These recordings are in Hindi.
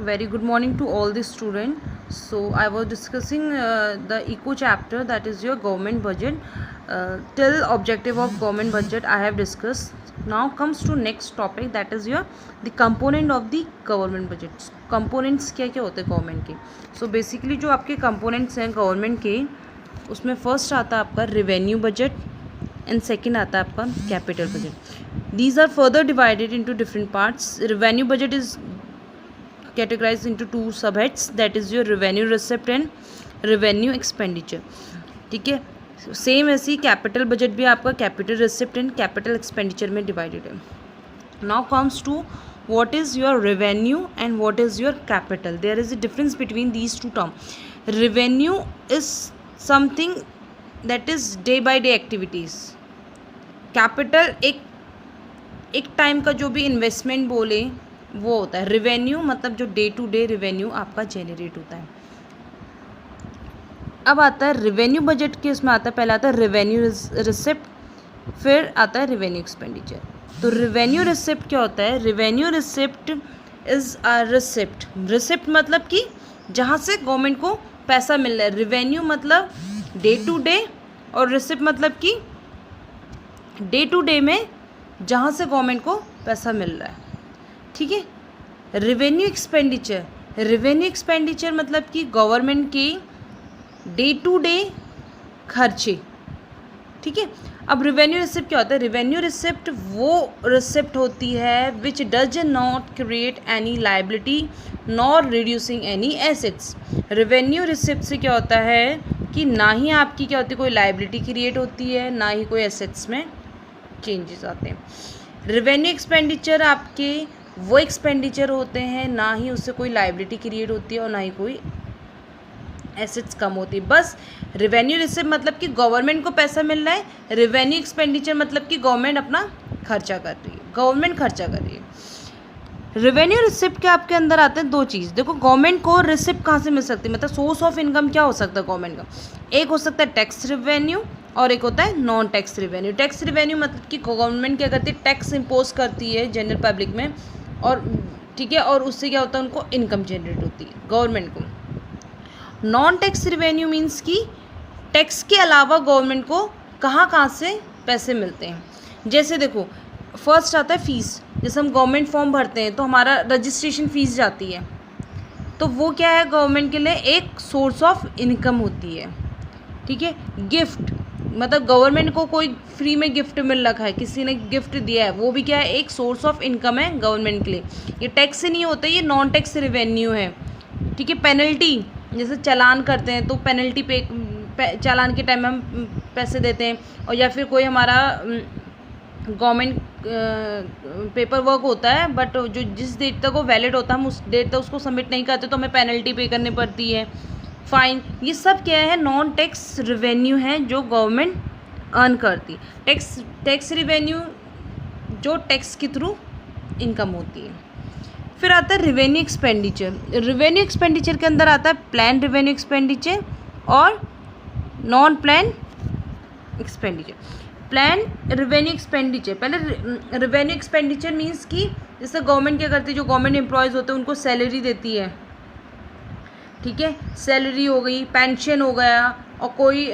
Very good morning to all the students. So I was discussing the eco chapter, that is your government budget. Till objective of government budget I have discussed. Now comes to next topic, that is your the component of the government budget. Components क्या क्या होते हैं गवर्नमेंट के. So basically जो आपके components हैं गवर्नमेंट के, उसमें फर्स्ट आता है आपका रेवेन्यू बजट एंड सेकेंड आता है आपका capital budget. These are further divided into different parts. Revenue budget is categorized into two subheads, that is your revenue receipt and revenue expenditure. ठीक है, सेम ऐसी कैपिटल बजट भी आपका capital receipt and capital expenditure में डिवाइडेड है. Now comes to what is your revenue and what is your capital. There is a difference between these two terms. Revenue is something that is day by day activities. Capital एक टाइम का जो भी इन्वेस्टमेंट बोले वो होता है. रेवेन्यू मतलब जो डे टू डे रेवेन्यू आपका जेनरेट होता है. अब आता है रेवेन्यू बजट के, उसमें आता है पहला आता है रेवेन्यू रिसिप्ट, फिर आता है रेवेन्यू एक्सपेंडिचर. तो रेवेन्यू रिसिप्ट क्या होता है? Revenue receipt is a receipt. Receipt मतलब कि जहाँ से गवर्नमेंट को पैसा मिल रहा है. रेवेन्यू मतलब डे टू डे और रिसिप्ट मतलब कि डे टू डे में जहाँ से गवर्नमेंट को पैसा मिल रहा है. ठीक है. रेवेन्यू एक्सपेंडिचर, रेवेन्यू एक्सपेंडिचर मतलब कि गवर्नमेंट के डे टू डे खर्चे. ठीक है. अब रेवेन्यू रिसिप्ट क्या होता है? रेवेन्यू रिसिप्ट वो रिसिप्ट होती है which does not create any liability nor reducing any assets. Revenue receipt से क्या होता है कि ना ही आपकी क्या होती है कोई लाइबिलिटी क्रिएट होती है, ना ही कोई एसेट्स में चेंजेस आते हैं. रेवेन्यू एक्सपेंडिचर आपके वो एक्सपेंडिचर होते हैं, ना ही उससे कोई लाइबिलिटी क्रिएट होती है और ना ही कोई एसेट्स कम होती है. बस रेवेन्यू रिसिप्ट मतलब कि गवर्नमेंट को पैसा मिल रहा है. रेवेन्यू एक्सपेंडिचर मतलब कि गवर्नमेंट अपना खर्चा कर रही है, गवर्नमेंट खर्चा कर रही है. रेवेन्यू रिसिप्ट के आपके अंदर आते हैं दो चीज़. देखो गवर्नमेंट को रिसिप्ट कहाँ से मिल सकती है, मतलब सोर्स ऑफ इनकम क्या हो सकता है गवर्नमेंट का. एक हो सकता है टैक्स रेवेन्यू और एक होता है non tax revenue. Tax revenue मतलब कि गवर्नमेंट क्या करती है, टैक्स इम्पोज करती है जनरल पब्लिक में, और ठीक है, और उससे क्या होता है उनको इनकम जनरेट होती है गवर्नमेंट को. नॉन टैक्स रेवेन्यू मीन्स कि टैक्स के अलावा गवर्नमेंट को कहाँ से पैसे मिलते हैं. जैसे देखो फर्स्ट आता है फ़ीस. जैसे हम गवर्नमेंट फॉर्म भरते हैं तो हमारा रजिस्ट्रेशन फ़ीस जाती है, तो वो क्या है गवर्नमेंट के लिए एक सोर्स ऑफ इनकम होती है. ठीक है. गिफ्ट मतलब गवर्नमेंट को कोई फ्री में गिफ्ट मिल रखा है, किसी ने गिफ्ट दिया है, वो भी क्या है एक सोर्स ऑफ इनकम है गवर्नमेंट के लिए. ये टैक्स से नहीं होता, ये नॉन टैक्स रेवेन्यू है. ठीक है. पेनल्टी, जैसे चालान करते हैं तो पेनल्टी चालान के टाइम में हम पैसे देते हैं, और या फिर कोई हमारा गवर्नमेंट पेपर वर्क होता है बट जो जिस डेट तक वो वैलिड होता है हम उस डेट तक उसको सबमिट नहीं करते तो हमें पेनल्टी पे करनी पड़ती है, फाइन. ये सब क्या है? नॉन टैक्स रेवेन्यू है जो गवर्नमेंट अर्न करती. टैक्स रेवेन्यू जो टैक्स के थ्रू इनकम होती है. फिर आता है रेवेन्यू एक्सपेंडिचर. रेवेन्यू एक्सपेंडिचर के अंदर आता है प्लान रेवेन्यू एक्सपेंडिचर और non plan expenditure. Plan revenue expenditure, पहले रेवेन्यू एक्सपेंडिचर मीन्स कि जैसे गवर्नमेंट क्या करती है, जो गवर्नमेंट एम्प्लॉयज़ होते हैं उनको सैलरी देती है. ठीक है. सैलरी हो गई, पेंशन हो गया, और कोई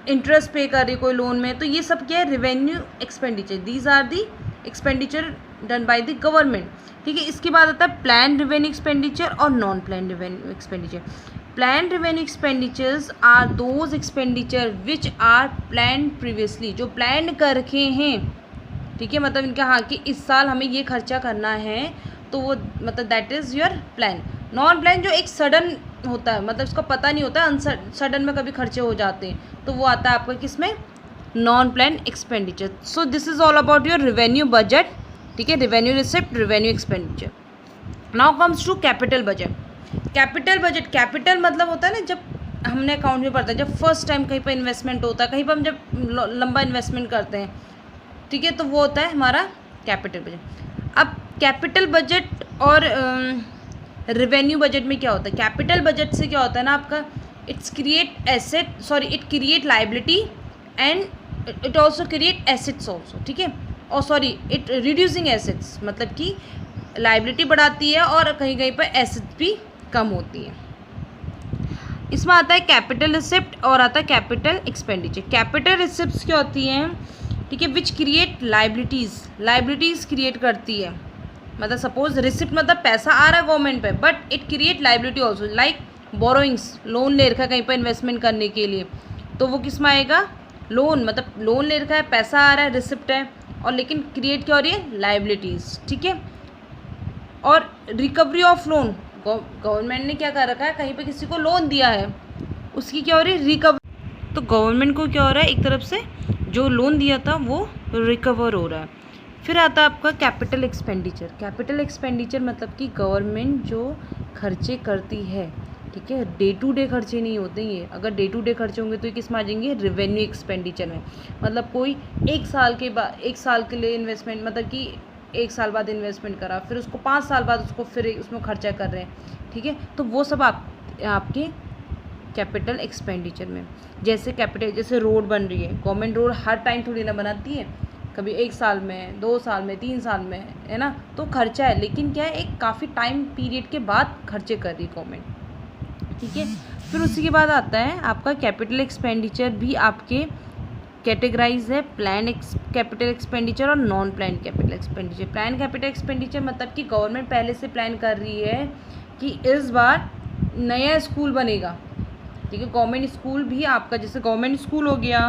इंटरेस्ट पे कर रही कोई लोन में, तो ये सब क्या है? Revenue expenditure. These are the expenditure done by the government. ठीक है. इसके बाद आता है प्लान रेवेन्यू एक्सपेंडिचर और non plan revenue expenditure. Plan revenue expenditures are those expenditure which are plan previously, जो प्लान कर रखे हैं. ठीक है. मतलब इनका हाँ कि इस साल हमें ये खर्चा करना है, तो वो मतलब that is your plan. Non plan जो एक सडन होता है, मतलब उसका पता नहीं होता है, सडन में कभी खर्चे हो जाते हैं, तो वो आता है आपका किसमें? Non plan expenditure. So this is all about your revenue budget. ठीक है. Revenue receipt, revenue expenditure. Now comes to capital budget. Capital budget, capital मतलब होता है ना जब हमने अकाउंट में पढ़ता है, जब फर्स्ट टाइम कहीं पर इन्वेस्टमेंट होता है, कहीं पर हम जब लंबा इन्वेस्टमेंट करते हैं. ठीक है. तो वो होता है हमारा कैपिटल बजट. अब कैपिटल बजट और रेवेन्यू बजट में क्या होता है? कैपिटल बजट से क्या होता है ना आपका, it's create asset, sorry it create liability and it also create assets also. ठीक है. और सॉरी इट रिड्यूसिंग एसेट्स, मतलब कि लाइबिलिटी बढ़ाती है और कहीं कहीं पर एसेट भी कम होती है। इसमें आता है कैपिटल रिसिप्ट और आता है कैपिटल एक्सपेंडिचर। कैपिटल रिसिप्ट क्या होती हैं, ठीक है, विच क्रिएट लाइबिलिटीज़ क्रिएट करती है। मतलब सपोज रिसिप्ट मतलब पैसा आ रहा है गवर्नमेंट पे, but it create liability also, like borrowings, loan ले रखा है कहीं पर इन्वेस्टमेंट करने के लिए, तो वो किस में आएगा, लोन, मतलब लोन ले रखा है, पैसा आ रहा है, रिसिप्ट है, और लेकिन क्रिएट क्या हो रही है, लाइबिलिटीज़, ठीक है। और रिकवरी ऑफ लोन, गवर्नमेंट ने क्या कर रखा है, कहीं पे किसी को लोन दिया है, उसकी क्या हो रही है, रिकवरी। तो गवर्नमेंट को क्या हो रहा है, एक तरफ से जो लोन दिया था वो रिकवर हो रहा है। फिर आता है आपका कैपिटल एक्सपेंडिचर। कैपिटल एक्सपेंडिचर मतलब कि गवर्नमेंट जो खर्चे करती है, ठीक है, डे टू डे खर्चे नहीं होते ये। अगर डे टू डे खर्चे होंगे तो ये किस में आ जाएंगे, रेवेन्यू एक्सपेंडिचर में। मतलब कोई एक साल के लिए इन्वेस्टमेंट, मतलब कि 1 साल बाद इन्वेस्टमेंट करा, फिर उसको 5 साल बाद उसको फिर उसमें खर्चा कर रहे हैं, ठीक है, तो वो सब आपके कैपिटल एक्सपेंडिचर में। जैसे रोड बन रही है, गवर्नमेंट रोड हर टाइम थोड़ी ना बनाती है, कभी 1 साल में, 2 साल में, 3 साल में, है ना, तो खर्चा है, लेकिन क्या है, एक काफ़ी टाइम पीरियड के बाद खर्चे कर रही गवर्नमेंट, ठीक है। फिर उसी के बाद आता है आपका कैपिटल एक्सपेंडिचर भी आपके कैटेगराइज है, प्लान कैपिटल एक्सपेंडिचर और non plan capital expenditure. Plan capital expenditure मतलब कि गवर्नमेंट पहले से प्लान कर रही है कि इस बार नया स्कूल बनेगा, ठीक है, गवर्नमेंट स्कूल भी आपका, जैसे गवर्नमेंट स्कूल हो गया,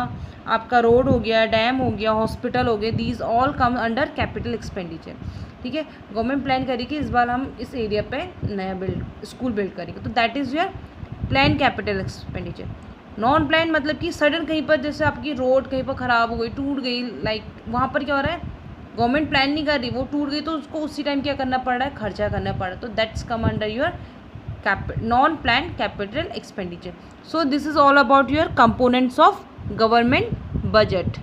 आपका रोड हो गया, डैम हो गया, हॉस्पिटल हो गए, these all come under capital expenditure, ठीक है। गवर्नमेंट प्लान करेगी कि इस बार हम इस एरिया पे नया स्कूल बिल्ड करेंगे, तो that is your plan capital expenditure. Non plan मतलब कि सडन कहीं पर जैसे आपकी रोड कहीं पर ख़राब हो गई, टूट गई, लाइक वहाँ पर क्या हो रहा है, गवर्नमेंट प्लान नहीं कर रही, वो टूट गई, तो उसको उसी टाइम क्या करना पड़ रहा है, खर्चा करना पड़ रहा है, तो that's come under your non-planned capital expenditure. So this is all about your components of government budget.